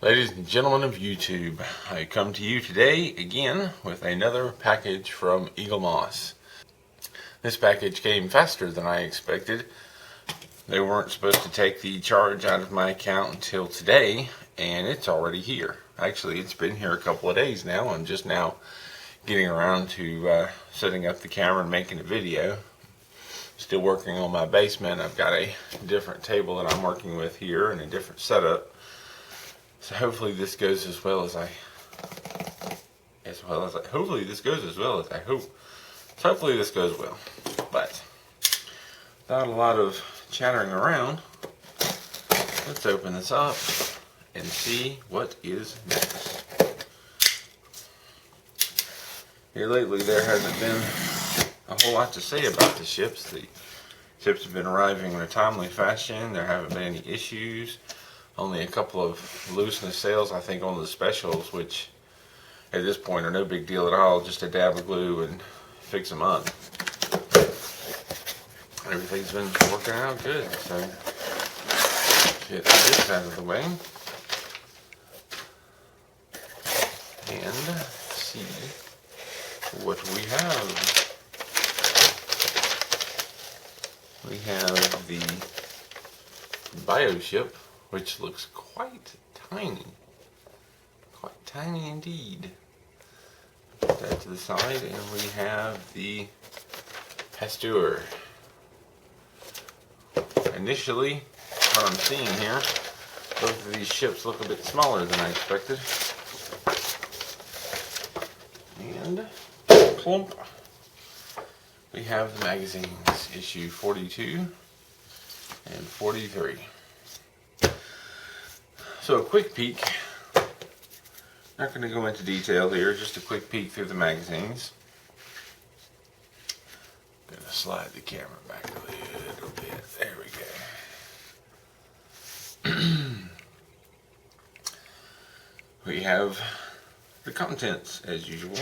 Ladies and gentlemen of YouTube, I come to you today again with another package from Eagle Moss. This package came faster than I expected. They weren't supposed to take the charge out of my account until today, and it's already here. Actually, it's been here a couple of days now. I'm just now getting around to setting up the camera and making a video. Still working on my basement. I've got a different table that I'm working with here and a different setup. So hopefully this goes as well as I hopefully this goes as well as I hope. So hopefully this goes well. But without a lot of chattering around, let's open this up and see what is next. Here lately there hasn't been a whole lot to say about the ships. The ships have been arriving in a timely fashion. There haven't been any issues. Only a couple of looseness sales, I think, on the specials, which at this point are no big deal at all. Just a dab of glue and fix them up. Everything's been working out good, so get this out of the way and see what we have. We have the Bioship, which looks quite tiny indeed. Put that to the side, and we have the Pasteur. Initially, what I'm seeing here, both of these ships look a bit smaller than I expected. And plump, we have the magazines, issue 42 and 43. So a quick peek, not going to go into detail here, just a quick peek through the magazines. Going to slide the camera back a little bit, there we go. We have the contents as usual.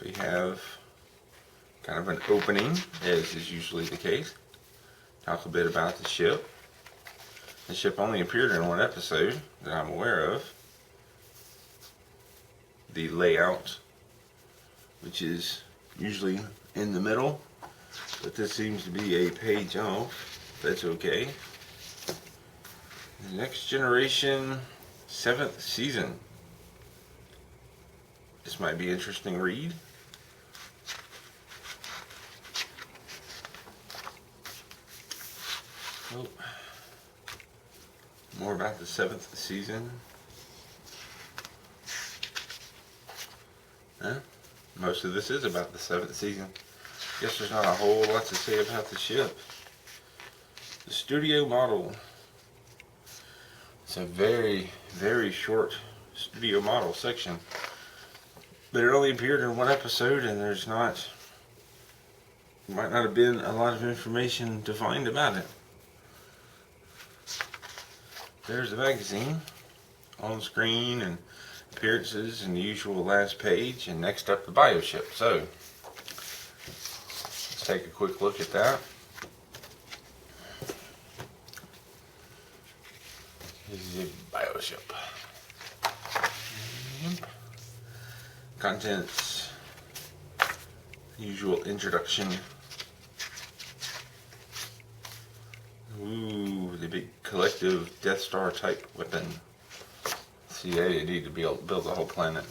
We have kind of an opening, as is usually the case. Talk a bit about the ship. The ship only appeared in one episode that I'm aware of. The layout, which is usually in the middle, but this seems to be a page off. That's okay. The Next Generation 7th season. This might be an interesting read. Oh. More about the 7th season. Most of this is about the 7th season. Guess there's not a whole lot to say about the ship. The studio model. It's a very, very short studio model section. But it only appeared in one episode, and might not have been a lot of information to find about it. There's the magazine on screen and appearances and the usual last page, and next up the Bioship. So let's take a quick look at that. This is a Bioship. Contents, usual introduction. Ooh, the big collective Death Star type weapon. See, they need to build the whole planet.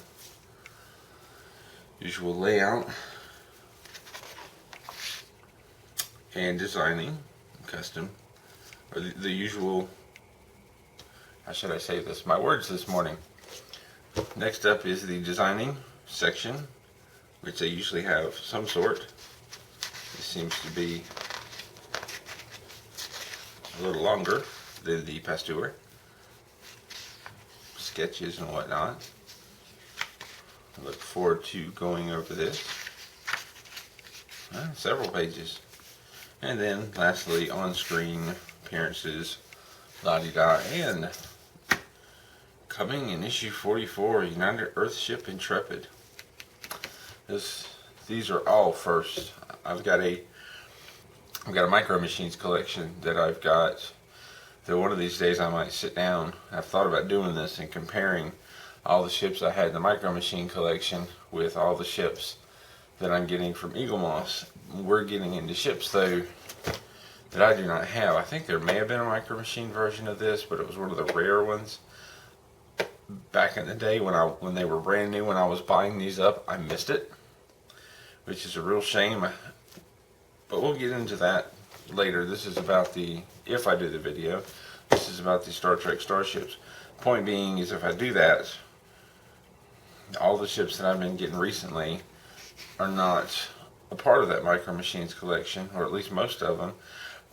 Usual layout. And designing. Custom. Or the usual... How should I say this? My words this morning. Next up is the designing section, which they usually have some sort. This seems to be a little longer than the Pasteur. Sketches and whatnot. I look forward to going over this. Several pages. And then lastly, on-screen appearances, la-di-da, and coming in issue 44, United Earthship Intrepid. These are all first. I've got a Micro Machines collection that I've got that one of these days I might sit down. I've thought about doing this and comparing all the ships I had in the Micro Machine collection with all the ships that I'm getting from Eagle Moss. We're getting into ships though that I do not have. I think there may have been a Micro Machine version of this, but it was one of the rare ones. Back in the day when they were brand new, when I was buying these up, I missed it, which is a real shame. But we'll get into that later. This is about if I do the video, this is about the Star Trek starships. Point being is if I do that, all the ships that I've been getting recently are not a part of that Micro Machines collection, or at least most of them.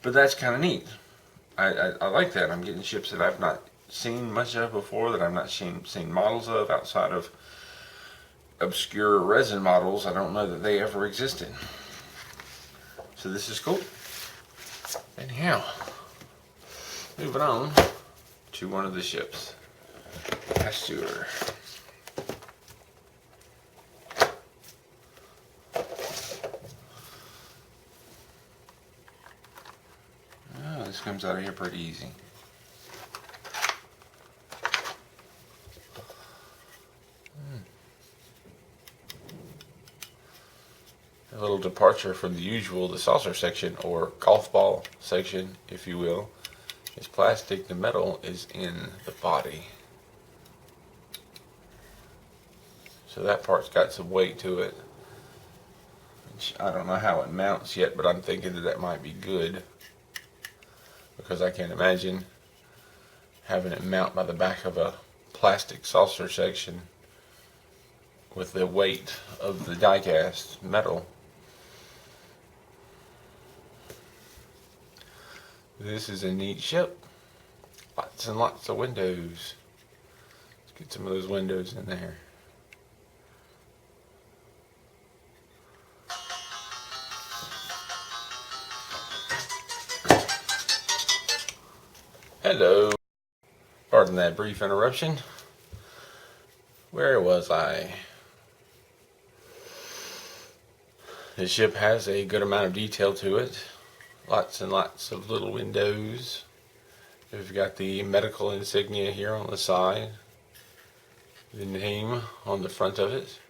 But that's kind of neat. I like that. I'm getting ships that I've not seen much of before, that I've not seen models of outside of obscure resin models. I don't know that they ever existed. So this is cool. Anyhow, moving on to one of the ships. Pasteur. Oh, this comes out of here pretty easy. A little departure from the usual, the saucer section, or golf ball section, if you will, is plastic. The metal is in the body. So that part's got some weight to it. I don't know how it mounts yet, but I'm thinking that might be good, because I can't imagine having it mount by the back of a plastic saucer section with the weight of the die-cast metal. This is a neat ship. Lots and lots of windows. Let's get some of those windows in there. Hello. Pardon that brief interruption. Where was I? This ship has a good amount of detail to it. Lots and lots of little windows. We've got the medical insignia here on the side. The name on the front of it.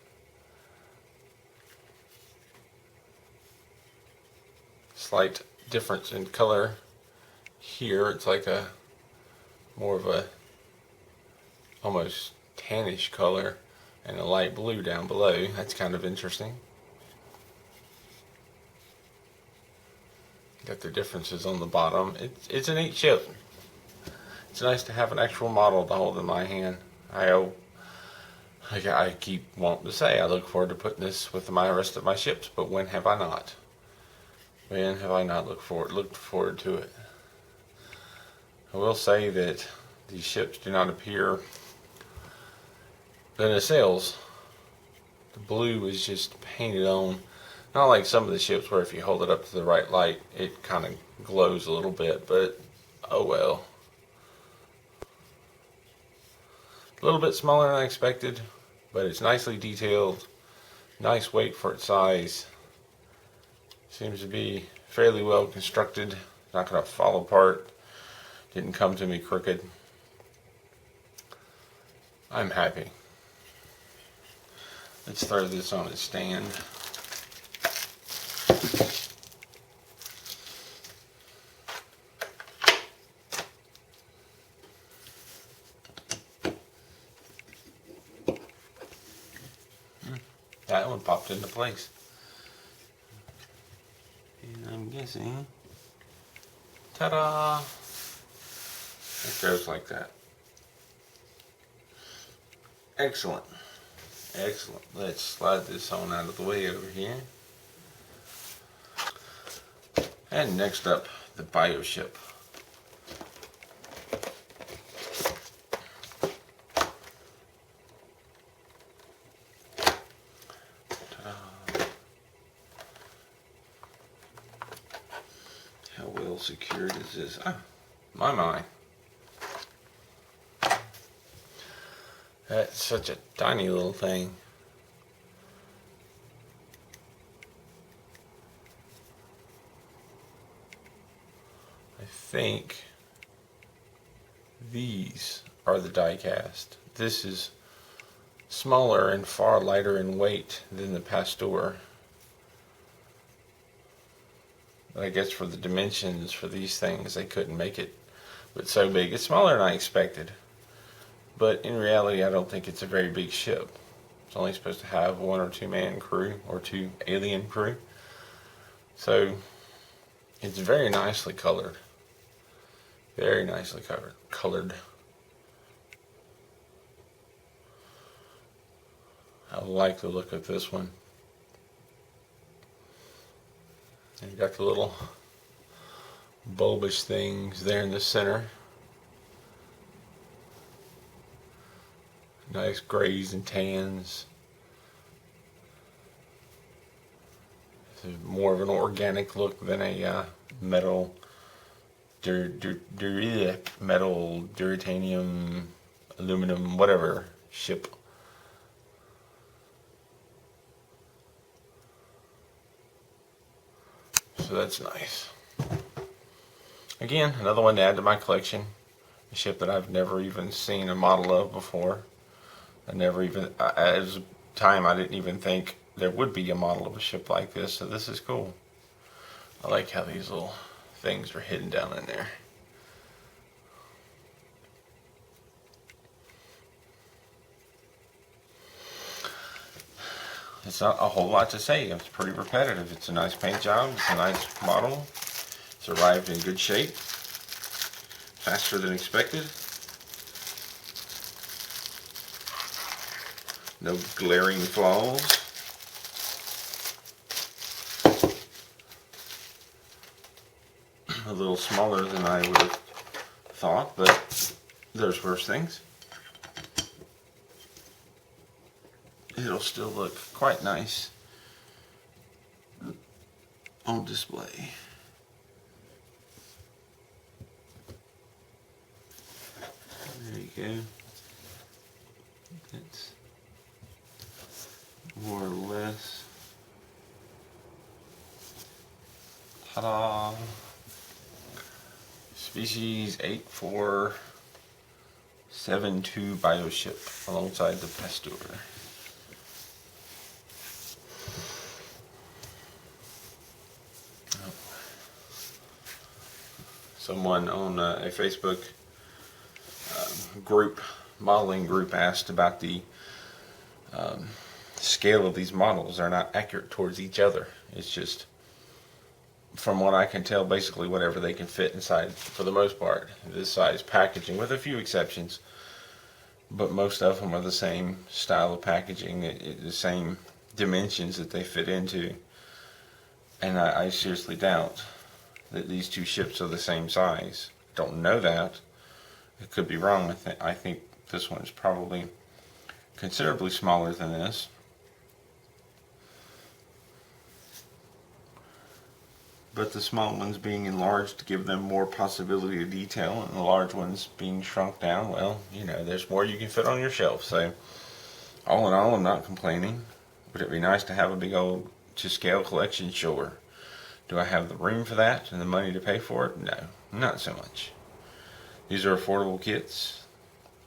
Slight difference in color. Here it's like a more of a almost tannish color, and a light blue down below. That's kind of interesting. Got the differences on the bottom. It's a neat ship. It's nice to have an actual model to hold in my hand. I keep wanting to say I look forward to putting this with the rest of my ships, but when have I not? When have I not looked forward to it? I will say that these ships do not appear in the sails. The blue is just painted on. Not like some of the ships where if you hold it up to the right light, it kind of glows a little bit, but oh well. A little bit smaller than I expected, but it's nicely detailed. Nice weight for its size. Seems to be fairly well constructed. Not going to fall apart. Didn't come to me crooked. I'm happy. Let's throw this on its stand. That one popped into place. And I'm guessing, ta-da! It goes like that. Excellent. Excellent. Let's slide this on out of the way over here. And next up, the Bioship. How well secured is this? Ah, my. That's such a tiny little thing. I think These are the die cast. This is smaller and far lighter in weight than the Pasteur. I guess for the dimensions for these things, they couldn't make it but so big. It's smaller than I expected, but in reality, I don't think it's a very big ship. It's only supposed to have 1 or 2 man crew, or 2 alien crew. So it's very nicely colored. Very nicely colored. I like the look of this one. And you got the little bulbous things there in the center. Nice grays and tans. It's more of an organic look than a metal, metal, duratanium, aluminum, whatever ship. So that's nice. Again, another one to add to my collection. A ship that I've never even seen a model of before. I never even, as a time, I didn't even think there would be a model of a ship like this. So this is cool. I like how these little things are hidden down in there. It's not a whole lot to say. It's pretty repetitive. It's a nice paint job. It's a nice model. It's arrived in good shape. Faster than expected. No glaring flaws. A little smaller than I would have thought, but there's worse things. It'll still look quite nice on display. There you go. That's more or less. Ta-da! Species 8472 Bioship alongside the Pasteur. Someone on a Facebook group, modeling group, asked about the scale of these models. They're not accurate towards each other. It's just, from what I can tell, basically whatever they can fit inside, for the most part, this size packaging, with a few exceptions. But most of them are the same style of packaging, the same dimensions that they fit into. And I seriously doubt that these two ships are the same size. Don't know that. It could be wrong. I think this one is probably considerably smaller than this. But the small ones being enlarged to give them more possibility of detail, and the large ones being shrunk down, well, you know, there's more you can fit on your shelf. So all in all, I'm not complaining. Would it be nice to have a big old to scale collection? Sure. Do I have the room for that and the money to pay for it? No, not so much. These are affordable kits,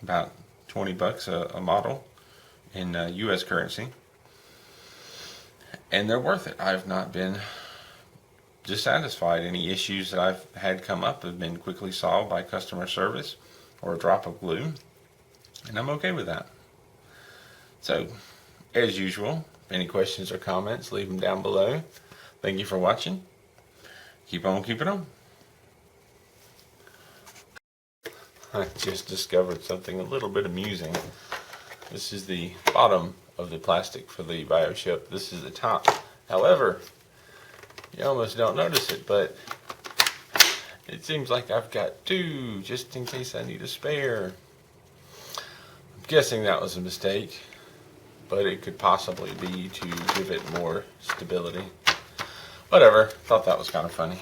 about $20 a model in US currency, and they're worth it. I've not been dissatisfied. Any issues that I've had come up have been quickly solved by customer service or a drop of glue, and I'm okay with that. So, as usual, any questions or comments, leave them down below. Thank you for watching. Keep on keeping on. I just discovered something a little bit amusing. This is the bottom of the plastic for the Bioship. This is the top. However, you almost don't notice it, but it seems like I've got two, just in case I need a spare. I'm guessing that was a mistake, but it could possibly be to give it more stability. Whatever, thought that was kind of funny.